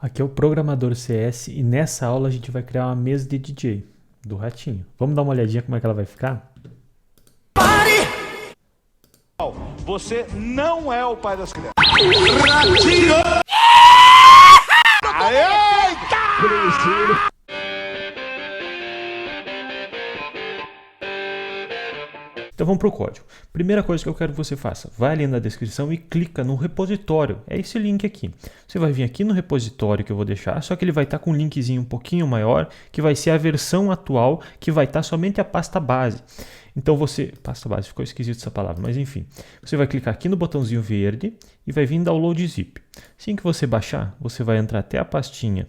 Aqui é o Programador CS e nessa aula a gente vai criar uma mesa de DJ do Ratinho. Vamos dar uma olhadinha como é que ela vai ficar? Você não é o pai das crianças. Ratinho! Eita! Então vamos para o código. Primeira coisa que eu quero que você faça, vai ali na descrição e clica no repositório. É esse link aqui. Você vai vir aqui no repositório que eu vou deixar, só que ele vai estar com um linkzinho um pouquinho maior, que vai ser a versão atual, que vai estar somente a pasta base. Então você... Pasta base, ficou esquisito essa palavra, mas enfim. Você vai clicar aqui no botãozinho verde e vai vir em Download Zip. Assim que você baixar, você vai entrar até a pastinha.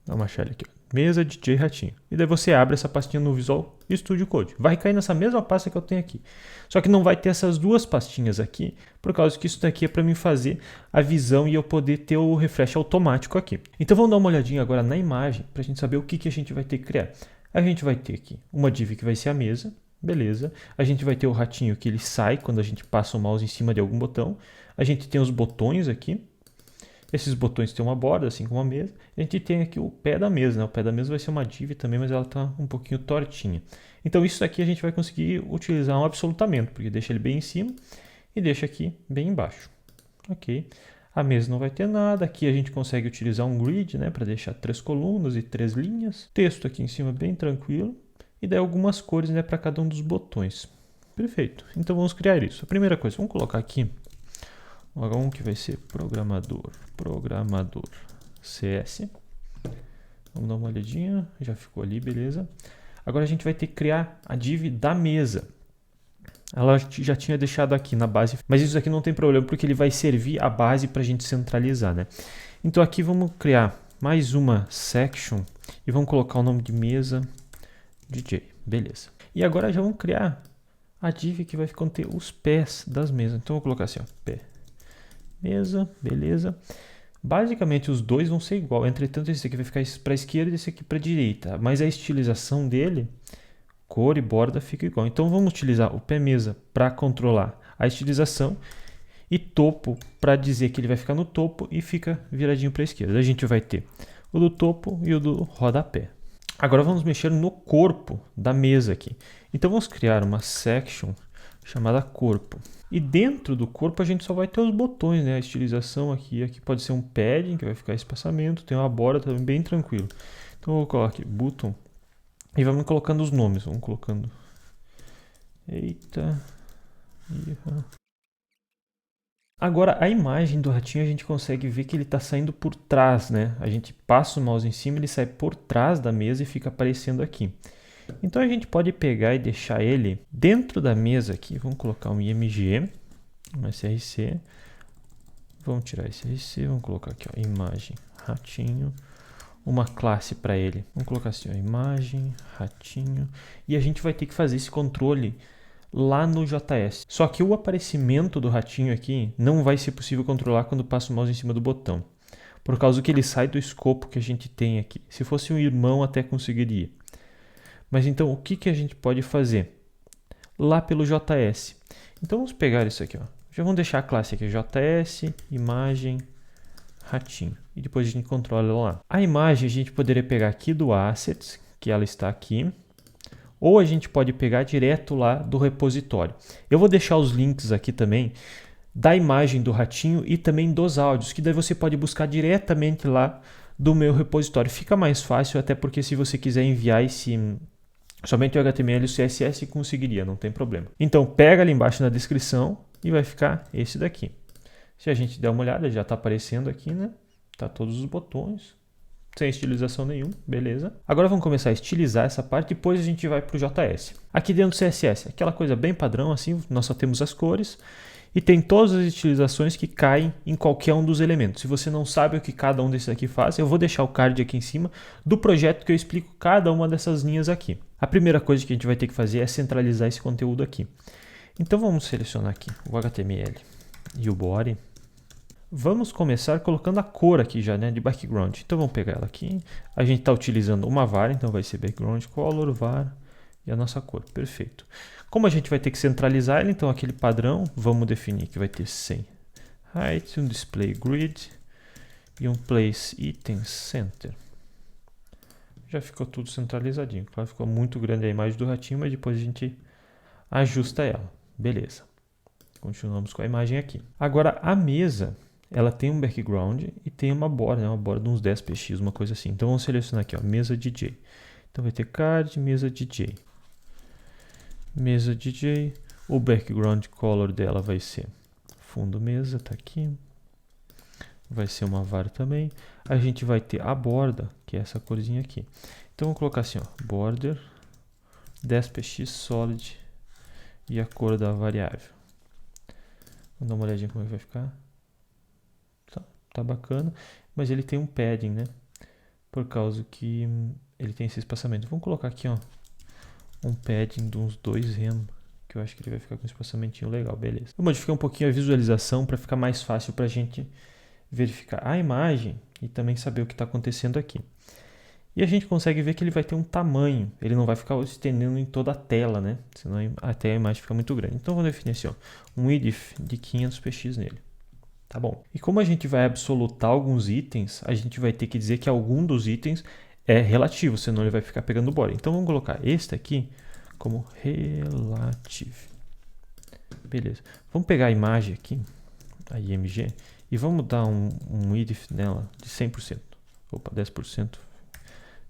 Vamos achar ele aqui, ó. Mesa DJ Ratinho. E daí você abre essa pastinha no Visual Studio Code. Vai cair nessa mesma pasta que eu tenho aqui. Só que não vai ter essas duas pastinhas aqui, por causa que isso daqui é para mim fazer a visão e eu poder ter o refresh automático aqui. Então vamos dar uma olhadinha agora na imagem, para a gente saber o que a gente vai ter que criar. A gente vai ter aqui uma div que vai ser a mesa, beleza. A gente vai ter o ratinho que ele sai quando a gente passa o mouse em cima de algum botão. A gente tem os botões aqui. Esses botões têm uma borda, assim como a mesa. A gente tem aqui o pé da mesa, né? O pé da mesa vai ser uma div também, mas ela está um pouquinho tortinha. Então isso aqui a gente vai conseguir utilizar um absolutamento, porque deixa ele bem em cima e deixa aqui bem embaixo. Ok. A mesa não vai ter nada. Aqui a gente consegue utilizar um grid, né? Para deixar 3 colunas e 3 linhas. Texto aqui em cima bem tranquilo. E daí algumas cores, né? Para cada um dos botões. Perfeito. Então vamos criar isso. A primeira coisa, vamos colocar aqui o H1 que vai ser programador CS. Vamos dar uma olhadinha, já ficou ali, beleza. Agora a gente vai ter que criar a div da mesa. Ela já tinha deixado aqui na base, mas isso aqui não tem problema porque ele vai servir a base para a gente centralizar, né? Então aqui vamos criar mais uma section e vamos colocar o nome de mesa DJ, beleza. E agora já vamos criar a div que vai conter os pés das mesas. Então eu vou colocar assim, ó, pé. Mesa, beleza. Basicamente os dois vão ser igual, entretanto esse aqui vai ficar para a esquerda e esse aqui para a direita, mas a estilização dele, cor e borda, fica igual. Então vamos utilizar o pé mesa para controlar a estilização e topo para dizer que ele vai ficar no topo e fica viradinho para a esquerda. A gente vai ter o do topo e o do rodapé. Agora vamos mexer no corpo da mesa aqui. Então vamos criar uma section chamada corpo. E dentro do corpo a gente só vai ter os botões, né? A estilização aqui pode ser um padding, que vai ficar espaçamento, tem uma borda também bem tranquilo. Então eu vou colocar aqui button e vamos colocando os nomes. Vamos colocando. Eita. Agora a imagem do ratinho a gente consegue ver que ele está saindo por trás, né? A gente passa o mouse em cima, ele sai por trás da mesa e fica aparecendo aqui. Então a gente pode pegar e deixar ele dentro da mesa aqui. Vamos colocar um IMG, um SRC. Vamos tirar esse SRC, vamos colocar aqui, ó, imagem ratinho. Uma classe para ele. Vamos colocar assim, ó, imagem ratinho. E a gente vai ter que fazer esse controle lá no JS. Só que o aparecimento do ratinho aqui não vai ser possível controlar quando passa o mouse em cima do botão. Por causa que ele sai do escopo que a gente tem aqui. Se fosse um irmão até conseguiria. Mas então, o que a gente pode fazer? Lá pelo JS. Então, vamos pegar isso aqui, ó. Já vamos deixar a classe aqui, JS, imagem, ratinho. E depois a gente controla lá. A imagem a gente poderia pegar aqui do Assets, que ela está aqui. Ou a gente pode pegar direto lá do repositório. Eu vou deixar os links aqui também da imagem do ratinho e também dos áudios, que daí você pode buscar diretamente lá do meu repositório. Fica mais fácil, até porque se você quiser enviar somente o HTML e o CSS conseguiria, não tem problema. Então pega ali embaixo na descrição e vai ficar esse daqui. Se a gente der uma olhada, já está aparecendo aqui, né? Tá todos os botões, sem estilização nenhuma, beleza. Agora vamos começar a estilizar essa parte, depois a gente vai para o JS. Aqui dentro do CSS, aquela coisa bem padrão, assim, nós só temos as cores. E tem todas as estilizações que caem em qualquer um dos elementos. Se você não sabe o que cada um desses aqui faz, eu vou deixar o card aqui em cima do projeto que eu explico cada uma dessas linhas aqui. A primeira coisa que a gente vai ter que fazer é centralizar esse conteúdo aqui. Então vamos selecionar aqui o HTML e o body. Vamos começar colocando a cor aqui já, né, de background. Então vamos pegar ela aqui. A gente está utilizando uma var, então vai ser background color var e a nossa cor. Perfeito. Como a gente vai ter que centralizar ele, então aquele padrão, vamos definir que vai ter 100 height, um display grid e um Place Item Center. Já ficou tudo centralizadinho. Claro, ficou muito grande a imagem do ratinho, mas depois a gente ajusta ela. Beleza. Continuamos com a imagem aqui. Agora, a mesa, ela tem um background e tem uma borda, né? Uma borda de uns 10 px, uma coisa assim. Então, vamos selecionar aqui, ó, mesa DJ. Então, vai ter card, mesa DJ. Mesa DJ. O background color dela vai ser fundo mesa, tá aqui. Vai ser uma var também. A gente vai ter a borda, que é essa corzinha aqui. Então, vamos colocar assim, ó, border 10px solid e a cor da variável. Vamos dar uma olhadinha como é que vai ficar. Tá bacana, mas ele tem um padding, né? Por causa que ele tem esse espaçamento. Vamos colocar aqui, ó, um padding de uns 2 rem, que eu acho que ele vai ficar com um espaçamentinho legal, beleza. Eu modifiquei um pouquinho a visualização para ficar mais fácil para a gente verificar a imagem e também saber o que está acontecendo aqui. E a gente consegue ver que ele vai ter um tamanho, ele não vai ficar estendendo em toda a tela, né? Senão até a imagem fica muito grande. Então, vou definir assim, ó, um width de 500px nele. Tá bom. E como a gente vai absolutar alguns itens, a gente vai ter que dizer que algum dos itens é relativo, senão ele vai ficar pegando borda. Então, vamos colocar este aqui como relative. Beleza. Vamos pegar a imagem aqui, a IMG, e vamos dar um width nela de 100%. Opa, 10%.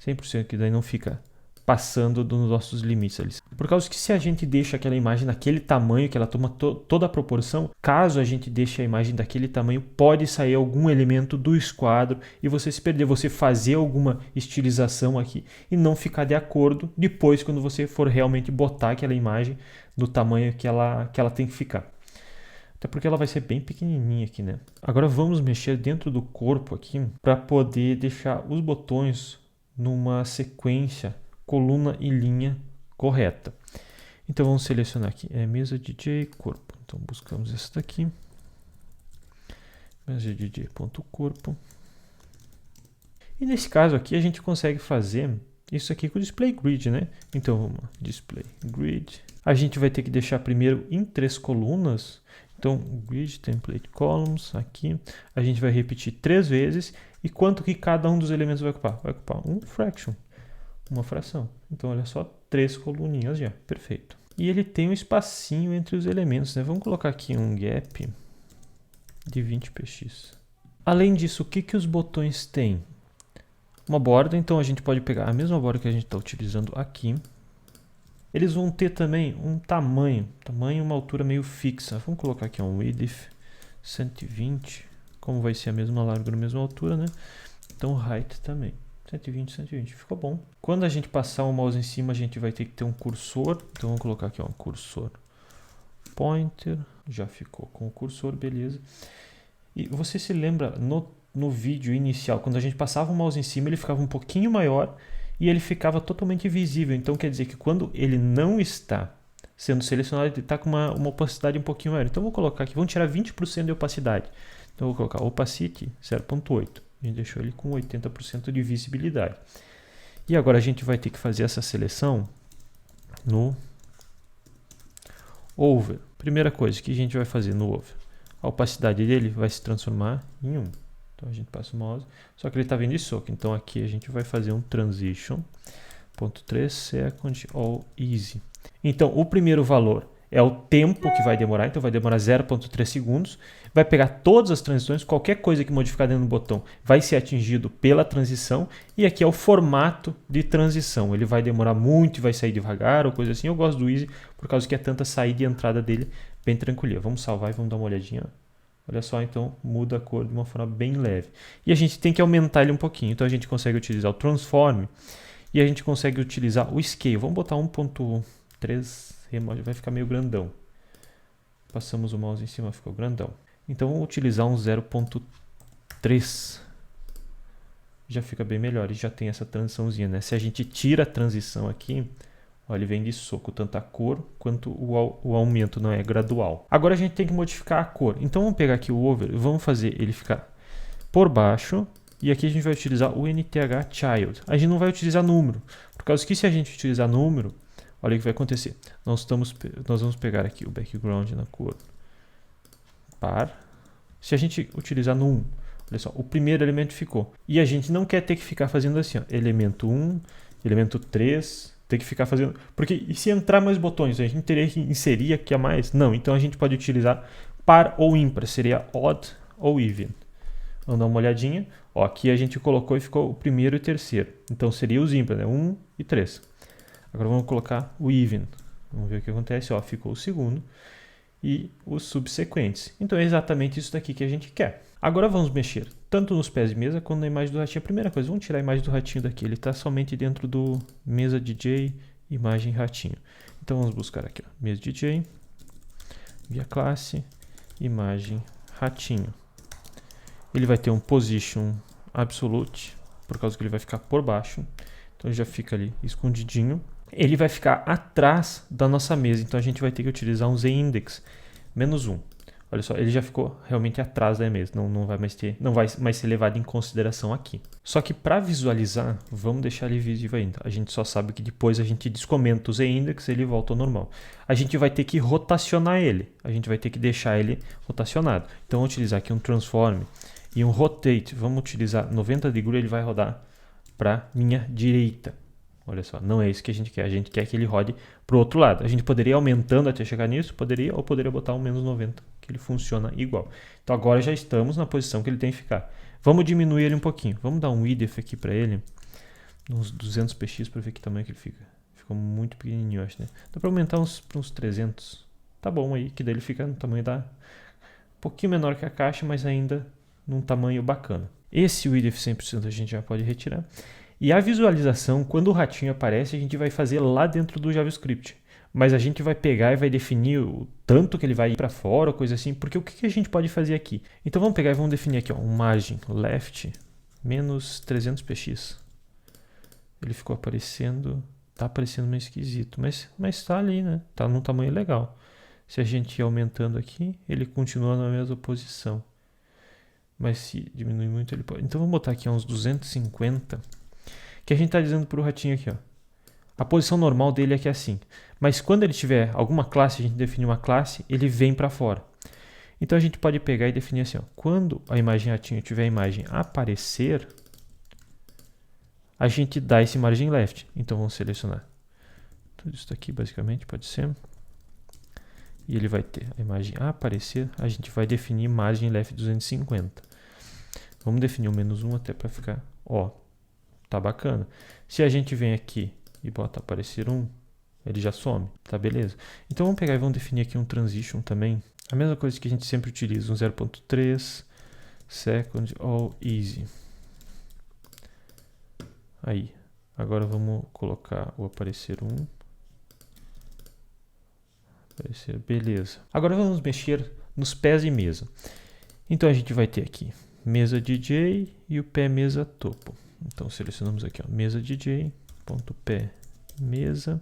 100%, que daí não fica passando dos nossos limites ali. Por causa que se a gente deixa aquela imagem naquele tamanho, que ela toma toda a proporção, caso a gente deixe a imagem daquele tamanho, pode sair algum elemento do esquadro e você se perder, você fazer alguma estilização aqui e não ficar de acordo depois quando você for realmente botar aquela imagem no tamanho que ela tem que ficar. Até porque ela vai ser bem pequenininha aqui, né? Agora vamos mexer dentro do corpo aqui para poder deixar os botões numa sequência, coluna e linha correta. Então vamos selecionar aqui, mesa DJ corpo. Então buscamos esse daqui, mesa DJ.corpo. E nesse caso aqui a gente consegue fazer isso aqui com o display grid, né? Então vamos lá, display grid. A gente vai ter que deixar primeiro em 3 colunas. Então grid template columns aqui, a gente vai repetir 3 vezes. E quanto que cada um dos elementos vai ocupar? Vai ocupar um fraction, uma fração. Então, olha só, 3 coluninhas já, perfeito. E ele tem um espacinho entre os elementos, né? Vamos colocar aqui um gap de 20px. Além disso, o que os botões têm? Uma borda, então a gente pode pegar a mesma borda que a gente está utilizando aqui. Eles vão ter também um tamanho e uma altura meio fixa. Vamos colocar aqui um width 120. Como vai ser a mesma largura, a mesma altura, né? Então, height também. 120, 120. Ficou bom. Quando a gente passar o mouse em cima, a gente vai ter que ter um cursor. Então, vamos colocar aqui, ó, um cursor pointer. Já ficou com o cursor, beleza. E você se lembra, no vídeo inicial, quando a gente passava o mouse em cima, ele ficava um pouquinho maior e ele ficava totalmente visível. Então, quer dizer que quando ele não está sendo selecionado, ele está com uma opacidade um pouquinho maior. Então, vou colocar aqui, vamos tirar 20% de opacidade. Então, eu vou colocar opacity 0.8. A gente deixou ele com 80% de visibilidade. E agora a gente vai ter que fazer essa seleção no over. Primeira coisa que a gente vai fazer no over. A opacidade dele vai se transformar em 1. Então, a gente passa o mouse. Só que ele está vindo de soco. Então, aqui a gente vai fazer um transition.3 second all easy. Então, o primeiro valor é o tempo que vai demorar, então vai demorar 0.3 segundos. Vai pegar todas as transições, qualquer coisa que modificar dentro do botão vai ser atingido pela transição. E aqui é o formato de transição. Ele vai demorar muito e vai sair devagar ou coisa assim. Eu gosto do Easy por causa que é tanta saída e entrada dele bem tranquila. Vamos salvar e vamos dar uma olhadinha. Olha só, então muda a cor de uma forma bem leve. E a gente tem que aumentar ele um pouquinho. Então a gente consegue utilizar o Transform e a gente consegue utilizar o Scale. Vamos botar 1.3. Vai ficar meio grandão. Passamos o mouse em cima, ficou grandão. Então vamos utilizar um 0.3. Já fica bem melhor e já tem essa transiçãozinha, né? Se a gente tira a transição aqui, ó, ele vem de soco, tanto a cor quanto o aumento, não é gradual. Agora a gente tem que modificar a cor. Então vamos pegar aqui o over e vamos fazer ele ficar por baixo. E aqui a gente vai utilizar o NTH Child. A gente não vai utilizar número, por causa que se a gente utilizar número, olha o que vai acontecer. Nós vamos pegar aqui o background na cor par. Se a gente utilizar no 1, Olha só, o primeiro elemento ficou. E a gente não quer ter que ficar fazendo assim, ó, elemento 1, elemento 3, ter que ficar fazendo... Porque e se entrar mais botões, a gente teria que inserir aqui a mais? Não, então a gente pode utilizar par ou ímpar, seria odd ou even. Vamos dar uma olhadinha. Ó, aqui a gente colocou e ficou o primeiro e o terceiro. Então seria os ímpares, né? 1 e 3. Agora vamos colocar o even. Vamos ver o que acontece. Ó, ficou o segundo e os subsequentes. Então é exatamente isso daqui que a gente quer. Agora vamos mexer tanto nos pés de mesa quanto na imagem do ratinho. A primeira coisa, vamos tirar a imagem do ratinho daqui. Ele está somente dentro do mesa DJ, imagem ratinho. Então vamos buscar aqui, ó, mesa DJ, via classe, imagem ratinho. Ele vai ter um position absolute, por causa que ele vai ficar por baixo. Então ele já fica ali escondidinho. Ele vai ficar atrás da nossa mesa, então a gente vai ter que utilizar um z-index -1. Olha só, ele já ficou realmente atrás da mesa, não vai mais ser levado em consideração aqui. Só que para visualizar, vamos deixar ele visível ainda. A gente só sabe que depois a gente descomenta o z-index e ele volta ao normal. A gente vai ter que rotacionar ele, a gente vai ter que deixar ele rotacionado. Então vamos utilizar aqui um transform e um rotate. Vamos utilizar 90 degrees, ele vai rodar para minha direita. Olha só, não é isso que a gente quer que ele rode para o outro lado. A gente poderia ir aumentando até chegar nisso, ou poderia botar um -90, que ele funciona igual. Então agora já estamos na posição que ele tem que ficar. Vamos diminuir ele um pouquinho. Vamos dar um width aqui para ele, uns 200 px para ver que tamanho que ele fica. Ficou muito pequenininho, acho, né? Dá para aumentar uns 300. Tá bom aí, que daí ele fica no tamanho um pouquinho menor que a caixa, mas ainda num tamanho bacana. Esse width 100% a gente já pode retirar. E a visualização, quando o ratinho aparece, a gente vai fazer lá dentro do JavaScript. Mas a gente vai pegar e vai definir o tanto que ele vai ir para fora, ou coisa assim, porque o que a gente pode fazer aqui? Então vamos pegar e vamos definir aqui, ó, um margin left menos 300 px. Ele ficou aparecendo, tá aparecendo meio esquisito, mas tá ali, né? Tá num tamanho legal. Se a gente ir aumentando aqui, ele continua na mesma posição. Mas se diminuir muito, ele pode... Então vamos botar aqui uns 250, que a gente está dizendo para o ratinho aqui, ó. A posição normal dele é que é assim. Mas quando ele tiver alguma classe, a gente define uma classe, ele vem para fora. Então a gente pode pegar e definir assim, ó. Quando a imagem ratinho tiver a imagem aparecer, a gente dá esse margin left. Então vamos selecionar tudo isso aqui, basicamente, pode ser. E ele vai ter a imagem aparecer, a gente vai definir margin left 250. Vamos definir o -1 até para ficar, ó, tá bacana. Se a gente vem aqui e bota aparecer 1, ele já some, tá beleza. Então vamos pegar e vamos definir aqui um transition também. A mesma coisa que a gente sempre utiliza, um 0.3, second all easy. Aí, agora vamos colocar o aparecer 1. Aparecer, beleza. Agora vamos mexer nos pés de mesa. Então a gente vai ter aqui mesa DJ e o pé mesa topo. Então selecionamos aqui, ó, mesa DJ, ponto pé mesa.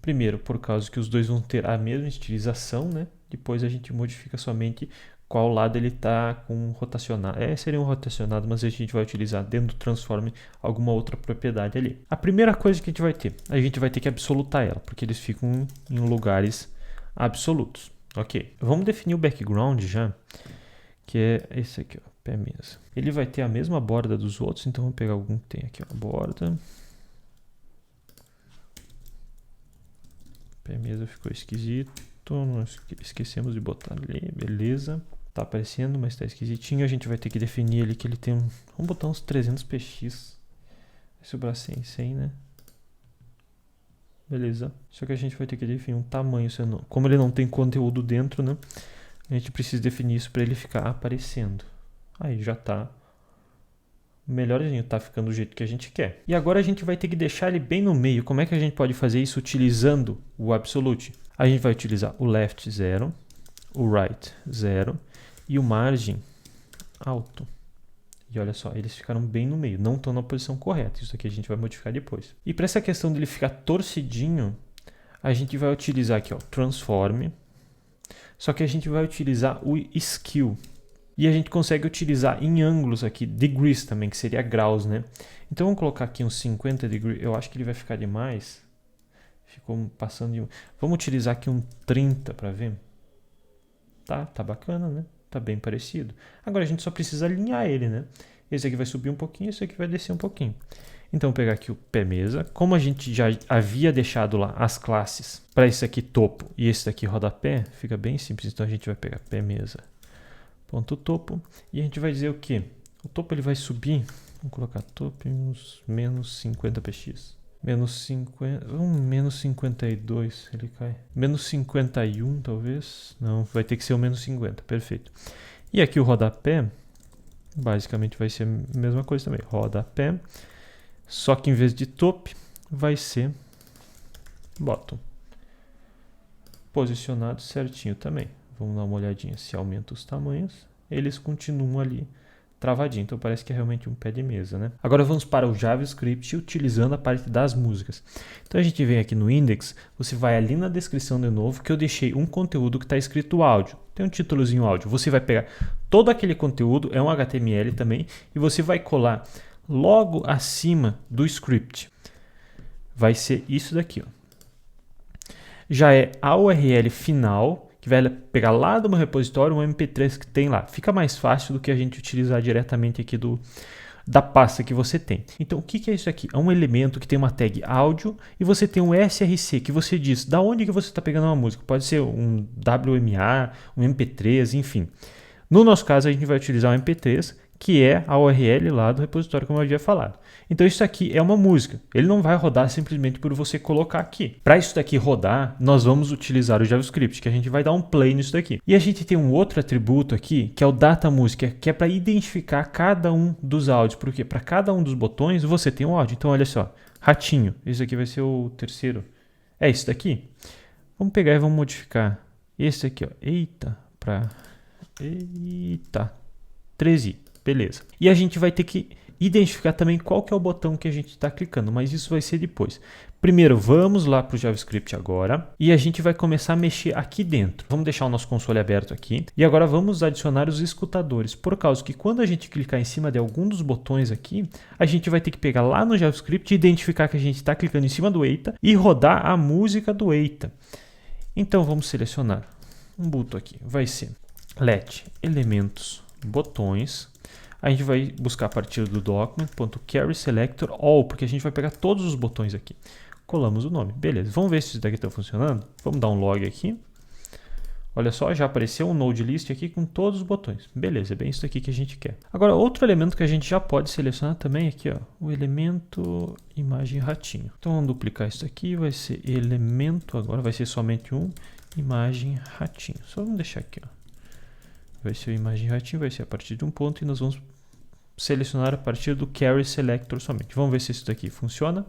Primeiro, por causa que os dois vão ter a mesma estilização, né? Depois a gente modifica somente qual lado ele está com rotacionado. Seria um rotacionado, mas a gente vai utilizar dentro do transform alguma outra propriedade ali. A primeira coisa que a gente vai ter que absolutar ela, porque eles ficam em lugares absolutos. Ok, vamos definir o background já, que é esse aqui, ó, pé mesa. Ele vai ter a mesma borda dos outros, então vamos pegar algum que tem aqui, ó, borda. Pé mesa ficou esquisito, nós esquecemos de botar ali, beleza. Tá aparecendo, mas tá esquisitinho. A gente vai ter que definir ali que ele tem um... Vamos botar uns 300 px. Vai sobrar 100, né? Beleza. Só que a gente vai ter que definir um tamanho. Como ele não tem conteúdo dentro, né? A gente precisa definir isso para ele ficar aparecendo. Aí já tá melhorzinho, tá ficando do jeito que a gente quer. E agora a gente vai ter que deixar ele bem no meio. Como é que a gente pode fazer isso utilizando o absolute? A gente vai utilizar o left 0, o right 0 e o margin alto. E olha só, eles ficaram bem no meio, não estão na posição correta. Isso aqui a gente vai modificar depois. E para essa questão dele ficar torcidinho, a gente vai utilizar aqui, ó, transform. Só que a gente vai utilizar o skew. E a gente consegue utilizar em ângulos aqui, degrees também, que seria graus, né? Então vamos colocar aqui uns 50 degrees. Eu acho que ele vai ficar demais. Ficou passando de... Vamos utilizar aqui um 30 para ver. Tá bacana, né? Tá bem parecido. Agora a gente só precisa alinhar ele, né? Esse aqui vai subir um pouquinho, esse aqui vai descer um pouquinho. Então, vou pegar aqui o pé mesa. Como a gente já havia deixado lá as classes para esse aqui topo e esse daqui rodapé, fica bem simples. Então, a gente vai pegar pé mesa, ponto topo, e a gente vai dizer o quê? O topo ele vai subir, vamos colocar topo uns menos 50 px. Menos 50, menos 52 ele cai. Menos 51 talvez. Não, vai ter que ser o menos 50, perfeito. E aqui o rodapé, basicamente vai ser a mesma coisa também. Rodapé. Só que em vez de top, vai ser bottom. Posicionado certinho também. Vamos dar uma olhadinha se aumenta os tamanhos. Eles continuam ali travadinho. Então parece que é realmente um pé de mesa, né? Agora vamos para o JavaScript utilizando a parte das músicas. Então a gente vem aqui no index, você vai ali na descrição de novo que eu deixei um conteúdo que está escrito áudio. Tem um títulozinho áudio. Você vai pegar todo aquele conteúdo, é um HTML também, e você vai colar logo acima do script. Vai ser isso daqui, ó. Já é a URL final, que vai pegar lá do meu repositório um MP3 que tem lá. Fica mais fácil do que a gente utilizar diretamente aqui da pasta que você tem. Então, o que é isso aqui? É um elemento que tem uma tag áudio e você tem um SRC que você diz da onde que você está pegando uma música. Pode ser um WMA, um MP3, enfim. No nosso caso, a gente vai utilizar um MP3, que é a URL lá do repositório, como eu havia falado. Então isso aqui é uma música. Ele não vai rodar simplesmente por você colocar aqui. Para isso daqui rodar, nós vamos utilizar o JavaScript, que a gente vai dar um play nisso daqui. E a gente tem um outro atributo aqui, que é o data música, que é para identificar cada um dos áudios. Porque para cada um dos botões você tem um áudio. Então olha só, ratinho. Esse aqui vai ser o terceiro. É esse daqui. Vamos pegar e vamos modificar esse aqui, ó. Eita, 13i. Beleza. E a gente vai ter que identificar também qual que é o botão que a gente está clicando, mas isso vai ser depois. Primeiro, vamos lá para o JavaScript agora e a gente vai começar a mexer aqui dentro. Vamos deixar o nosso console aberto aqui e agora vamos adicionar os escutadores, por causa que quando a gente clicar em cima de algum dos botões aqui, a gente vai ter que pegar lá no JavaScript e identificar que a gente está clicando em cima do Eita e rodar a música do Eita. Então vamos selecionar um botão aqui, vai ser let elementos botões. A gente vai buscar a partir do document.carrySelectorAll, porque a gente vai pegar todos os botões aqui. Colamos o nome. Beleza, vamos ver se isso daqui está funcionando. Vamos dar um log aqui. Olha só, já apareceu um node list aqui com todos os botões. Beleza, é bem isso aqui que a gente quer. Agora, outro elemento que a gente já pode selecionar também aqui, ó, o elemento imagem ratinho. Então, vamos duplicar isso aqui, vai ser elemento, agora vai ser somente um imagem ratinho. Só vamos deixar aqui, ó. Vai ser o imagem ratinho, vai ser a partir de um ponto e nós vamos selecionar a partir do carry selector somente. Vamos ver se isso daqui funciona.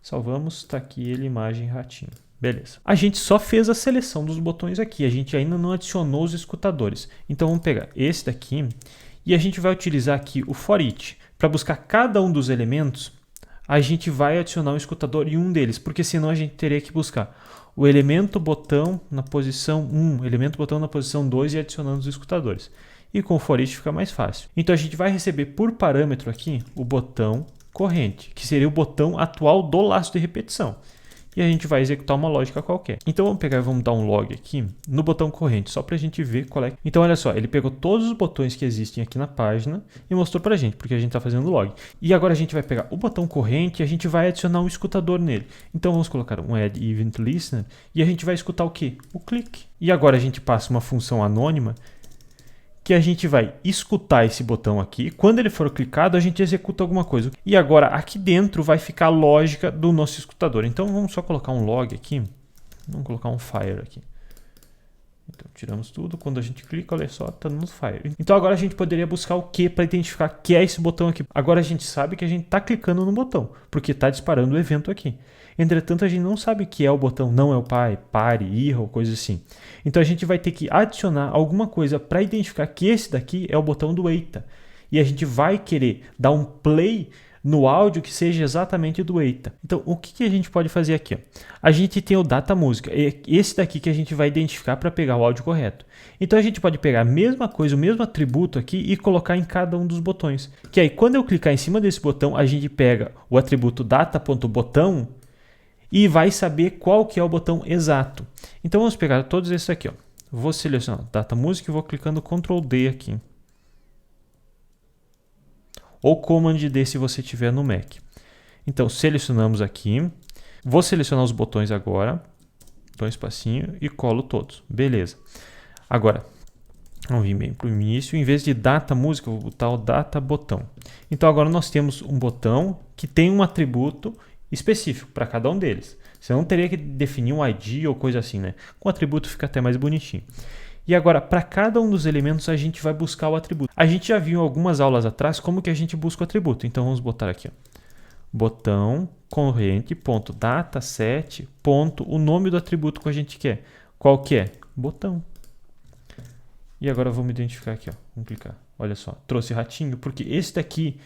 Salvamos, está aqui ele, imagem ratinho. Beleza. A gente só fez a seleção dos botões aqui, a gente ainda não adicionou os escutadores. Então vamos pegar esse daqui e a gente vai utilizar aqui o for each. Para buscar cada um dos elementos, a gente vai adicionar um escutador em um deles, porque senão a gente teria que buscar o elemento botão na posição 1, elemento botão na posição 2 e adicionando os escutadores. E com o for each fica mais fácil. Então a gente vai receber por parâmetro aqui o botão corrente, que seria o botão atual do laço de repetição. E a gente vai executar uma lógica qualquer. Então vamos pegar e vamos dar um log aqui no botão corrente, só para a gente ver qual é. Então olha só, ele pegou todos os botões que existem aqui na página e mostrou para a gente, porque a gente está fazendo log. E agora a gente vai pegar o botão corrente e a gente vai adicionar um escutador nele. Então vamos colocar um add event listener e a gente vai escutar o quê? O clique. E agora a gente passa uma função anônima que a gente vai escutar esse botão aqui. Quando ele for clicado, a gente executa alguma coisa. E agora aqui dentro vai ficar a lógica do nosso escutador. Então vamos só colocar um log aqui. Vamos colocar um fire aqui. Então tiramos tudo. Quando a gente clica, olha só, está no fire. Então agora a gente poderia buscar o que para identificar que é esse botão aqui. Agora a gente sabe que a gente está clicando no botão, porque está disparando o evento aqui. Entretanto, a gente não sabe o que é o botão não é o pai, pare, erro ou coisa assim. Então a gente vai ter que adicionar alguma coisa para identificar que esse daqui é o botão do Eita. E a gente vai querer dar um play no áudio que seja exatamente do Eita. Então o que a gente pode fazer aqui? Ó? A gente tem o data música, é esse daqui que a gente vai identificar para pegar o áudio correto. Então a gente pode pegar a mesma coisa, o mesmo atributo aqui e colocar em cada um dos botões. Que aí quando eu clicar em cima desse botão, a gente pega o atributo data.botão e vai saber qual que é o botão exato. Então vamos pegar todos esses aqui, ó. Vou selecionar data música e vou clicando Ctrl D aqui. Ou Command D se você tiver no Mac. Então, selecionamos aqui. Vou selecionar os botões agora. Dou um espacinho e colo todos. Beleza. Agora, vamos vir bem para o início. Em vez de data música, eu vou botar o data botão. Então, agora nós temos um botão que tem um atributo específico para cada um deles. Você não teria que definir um ID ou coisa assim, né? Com o atributo fica até mais bonitinho. E agora, para cada um dos elementos, a gente vai buscar o atributo. A gente já viu em algumas aulas atrás como que a gente busca o atributo. Então, vamos botar aqui, ó. Botão, corrente, ponto, data, set, ponto, o nome do atributo que a gente quer. Qual que é? Botão. E agora vamos identificar aqui, ó. Vamos clicar. Olha só, trouxe ratinho, porque esse daqui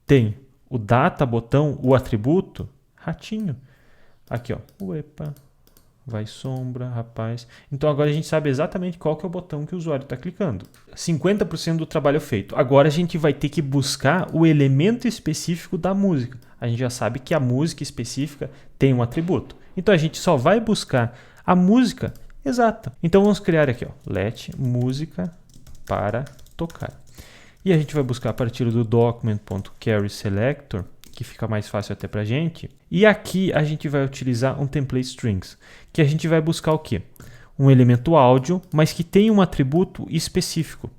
tem o data, botão, o atributo, ratinho. Aqui, ó. Uepa. Vai sombra, rapaz. Então agora a gente sabe exatamente qual que é o botão que o usuário está clicando. 50% do trabalho feito. Agora a gente vai ter que buscar o elemento específico da música. A gente já sabe que a música específica tem um atributo. Então a gente só vai buscar a música exata. Então vamos criar aqui, ó, let música para tocar. E a gente vai buscar a partir do document.carrySelector, que fica mais fácil até para a gente. E aqui a gente vai utilizar um template strings, que a gente vai buscar o quê? Um elemento áudio, mas que tem um atributo específico.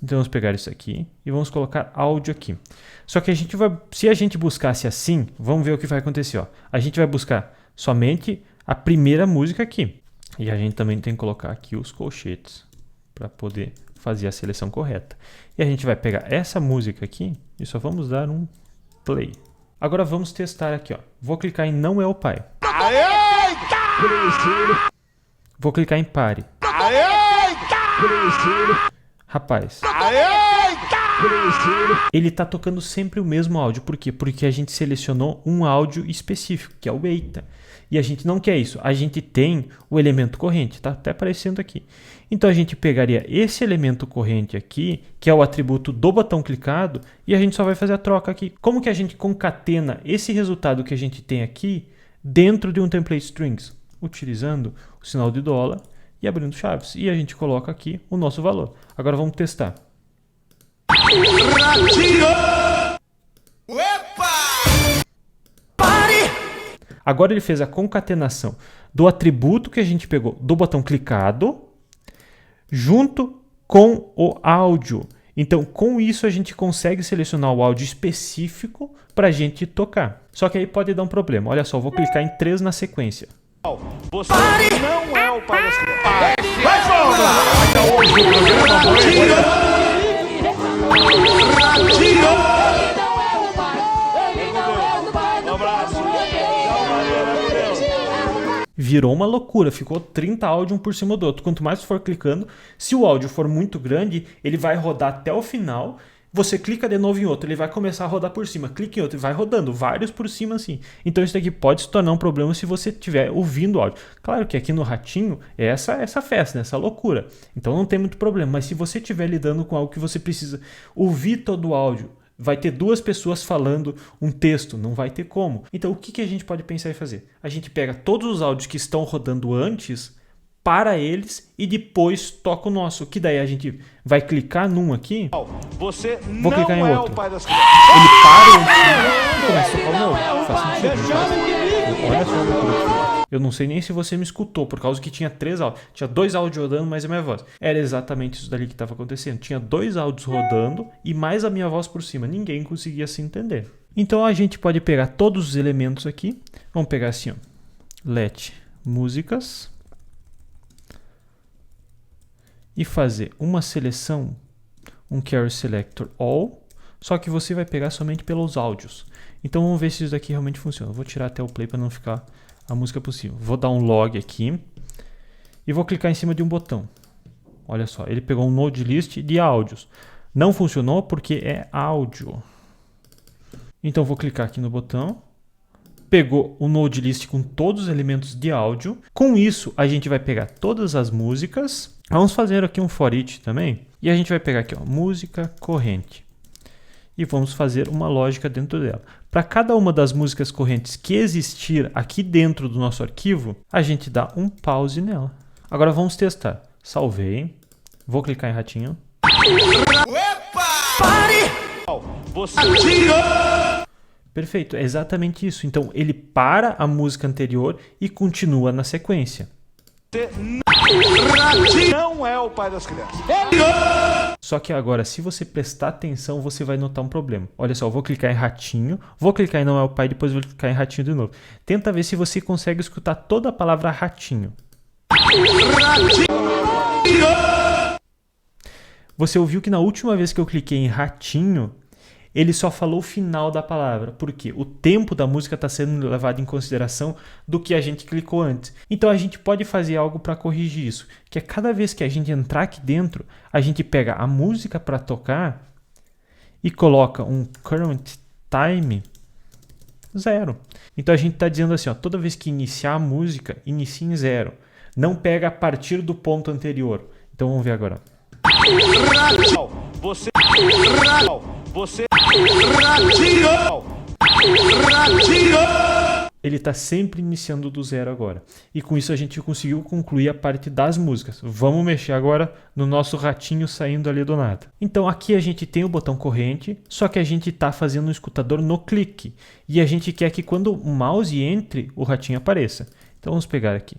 Então vamos pegar isso aqui e vamos colocar áudio aqui. Só que a gente vai, se a gente buscasse assim, vamos ver o que vai acontecer, ó. A gente vai buscar somente a primeira música aqui. E a gente também tem que colocar aqui os colchetes para poder fazer a seleção correta. E a gente vai pegar essa música aqui e só vamos dar um play. Agora vamos testar aqui, ó. Vou clicar em não é o pai. Vou clicar em pare. Rapaz. Ele está tocando sempre o mesmo áudio. Por quê? Porque a gente selecionou um áudio específico, que é o eita. E a gente não quer isso. A gente tem o elemento corrente. Está até aparecendo aqui. Então a gente pegaria esse elemento corrente aqui, que é o atributo do botão clicado, e a gente só vai fazer a troca aqui. Como que a gente concatena esse resultado que a gente tem aqui dentro de um template strings? Utilizando o sinal de dólar e abrindo chaves. E a gente coloca aqui o nosso valor. Agora vamos testar. Agora ele fez a concatenação do atributo que a gente pegou do botão clicado junto com o áudio. Então, com isso, a gente consegue selecionar o áudio específico para a gente tocar. Só que aí pode dar um problema. Olha só, eu vou clicar em 3 na sequência. Você não é o pai das crianças. Vai, Virou uma loucura, ficou 30 áudios um por cima do outro. Quanto mais você for clicando, se o áudio for muito grande, ele vai rodar até o final. Você clica de novo em outro, ele vai começar a rodar por cima. Clica em outro e vai rodando, vários por cima assim. Então isso daqui pode se tornar um problema se você estiver ouvindo o áudio. Claro que aqui no Ratinho é essa festa, né? Essa loucura. Então não tem muito problema. Mas se você estiver lidando com algo que você precisa ouvir todo o áudio, vai ter 2 pessoas falando um texto, não vai ter como. Então o que a gente pode pensar em fazer? A gente pega todos os áudios que estão rodando antes, para eles e depois toca o nosso. Que daí a gente vai clicar num aqui. Você vou clicar em não é outro. o pai das crianças. Ele para e começa a tocar o novo. Faz sentido. Olha só a loucura. Eu não sei nem se você me escutou, por causa que tinha 3 áudios. Tinha 2 áudios rodando, mais a minha voz. Era exatamente isso dali que estava acontecendo. Tinha 2 áudios rodando e mais a minha voz por cima. Ninguém conseguia se entender. Então a gente pode pegar todos os elementos aqui. Vamos pegar assim, ó. Let músicas. E fazer uma seleção, um Carry Selector All, só que você vai pegar somente pelos áudios. Então vamos ver se isso daqui realmente funciona. Eu vou tirar até o play para não ficar a música possível. Vou dar um log aqui e vou clicar em cima de um botão. Olha só, ele pegou um node list de áudios. Não funcionou porque é áudio. Então vou clicar aqui no botão. Pegou o node list com todos os elementos de áudio. Com isso, a gente vai pegar todas as músicas. Vamos fazer aqui um for each também. E a gente vai pegar aqui, ó, música corrente. E vamos fazer uma lógica dentro dela. Para cada uma das músicas correntes que existir aqui dentro do nosso arquivo, a gente dá um pause nela. Agora vamos testar. Salvei. Vou clicar em ratinho. Você Perfeito, é exatamente isso. Então ele para a música anterior e continua na sequência. não é o pai das crianças. Só que agora, se você prestar atenção, você vai notar um problema. Olha só, eu vou clicar em ratinho, vou clicar em não é o pai, depois vou clicar em ratinho de novo. Tenta ver se você consegue escutar toda a palavra ratinho. Você ouviu que na última vez que eu cliquei em ratinho, ele só falou o final da palavra. Por quê? O tempo da música está sendo levado em consideração do que a gente clicou antes. Então a gente pode fazer algo para corrigir isso. Que é cada vez que a gente entrar aqui dentro, a gente pega a música para tocar e coloca um current time 0. Então a gente está dizendo assim, ó, toda vez que iniciar a música, inicie em 0. Não pega a partir do ponto anterior. Então vamos ver agora. Você Ele está sempre iniciando do 0 agora. E com isso a gente conseguiu concluir a parte das músicas. Vamos mexer agora no nosso ratinho saindo ali do nada. Então aqui a gente tem o botão corrente, só que a gente está fazendo um escutador no clique. E a gente quer que quando o mouse entre, o ratinho apareça. Então vamos pegar aqui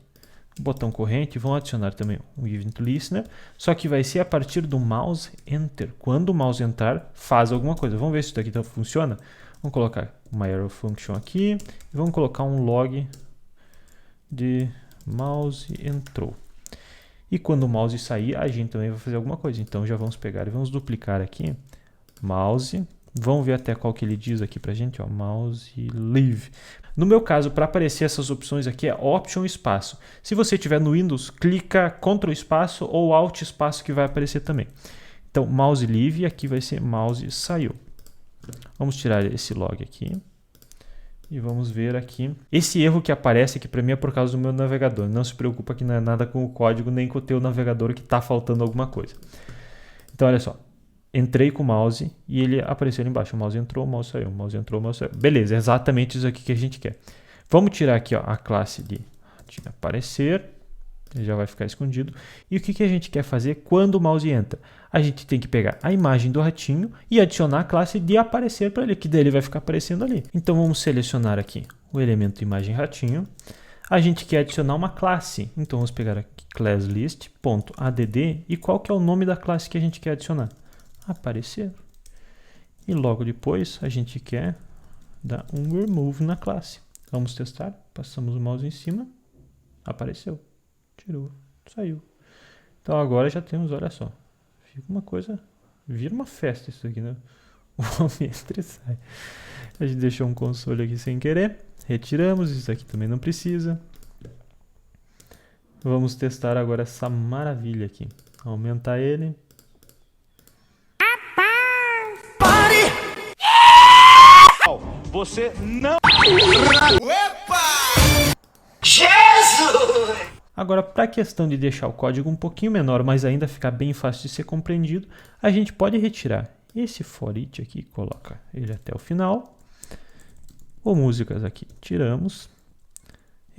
o botão corrente, vamos adicionar também o Event Listener, só que vai ser a partir do mouse enter. Quando o mouse entrar, faz alguma coisa. Vamos ver se isso daqui então funciona. Vamos colocar uma arrow function aqui e vamos colocar um log de mouse entrou. E quando o mouse sair, a gente também vai fazer alguma coisa. Então já vamos pegar e vamos duplicar aqui mouse. Vamos ver até qual que ele diz aqui pra gente, ó, mouse leave. No meu caso, para aparecer essas opções aqui é Option espaço. Se você tiver no Windows, clica Ctrl espaço ou Alt espaço que vai aparecer também. Então, mouse leave e aqui vai ser mouse saiu. Vamos tirar esse log aqui e vamos ver aqui. Esse erro que aparece aqui para mim é por causa do meu navegador. Não se preocupa que não é nada com o código nem com o teu navegador que está faltando alguma coisa. Então, olha só. Entrei com o mouse e ele apareceu ali embaixo. O mouse entrou, o mouse saiu, o mouse entrou, o mouse saiu. Beleza, é exatamente isso aqui que a gente quer. Vamos tirar aqui ó, a classe de aparecer. Ele já vai ficar escondido. E o que a gente quer fazer quando o mouse entra? A gente tem que pegar a imagem do ratinho e adicionar a classe de aparecer para ele, que daí ele vai ficar aparecendo ali. Então vamos selecionar aqui o elemento imagem ratinho. A gente quer adicionar uma classe. Então vamos pegar aqui classlist.add e qual que é o nome da classe que a gente quer adicionar? Aparecer. E logo depois a gente quer dar um remove na classe. Vamos testar. Passamos o mouse em cima. Apareceu. Tirou. Saiu. Então agora já temos, olha só. Fica uma coisa... Vira uma festa isso aqui, né? O homem entra e sai. A gente deixou um console aqui sem querer. Retiramos. Isso aqui também não precisa. Vamos testar agora essa maravilha aqui. Aumentar ele. Você não... Jesus! Agora, para a questão de deixar o código um pouquinho menor, mas ainda ficar bem fácil de ser compreendido, a gente pode retirar esse for each aqui, coloca ele até o final. O músicas aqui, tiramos.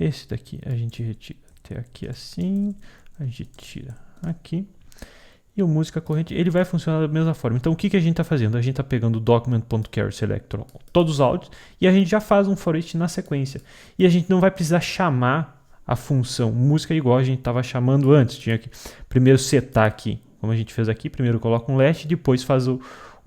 Esse daqui a gente retira até aqui assim, a gente tira aqui. E o música corrente, ele vai funcionar da mesma forma. Então, o que a gente está fazendo? A gente está pegando o document.carrySelector, todos os áudios, e a gente já faz um for each na sequência. E a gente não vai precisar chamar a função música igual a gente estava chamando antes. Tinha que primeiro setar aqui, como a gente fez aqui, primeiro coloca um last, depois faz o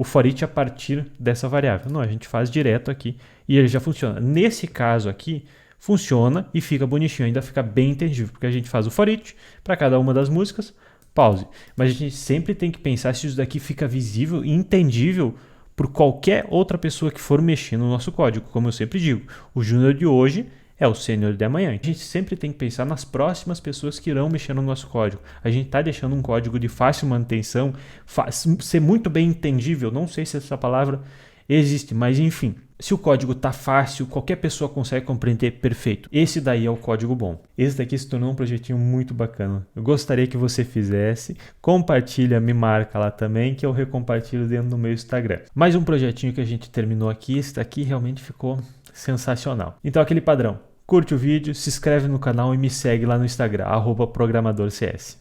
for each a partir dessa variável. Não, a gente faz direto aqui e ele já funciona. Nesse caso aqui, funciona e fica bonitinho, ainda fica bem entendível, porque a gente faz o for each para cada uma das músicas, pause. Mas a gente sempre tem que pensar se isso daqui fica visível e entendível por qualquer outra pessoa que for mexer no nosso código. Como eu sempre digo, o júnior de hoje é o sênior de amanhã. A gente sempre tem que pensar nas próximas pessoas que irão mexer no nosso código. A gente está deixando um código de fácil manutenção, ser muito bem entendível. Não sei se essa palavra existe, mas enfim. Se o código está fácil, qualquer pessoa consegue compreender, perfeito. Esse daí é o código bom. Esse daqui se tornou um projetinho muito bacana. Eu gostaria que você fizesse. Compartilha, me marca lá também, que eu recompartilho dentro do meu Instagram. Mais um projetinho que a gente terminou aqui. Esse daqui realmente ficou sensacional. Então, aquele padrão. Curte o vídeo, se inscreve no canal e me segue lá no Instagram, @programadorcs.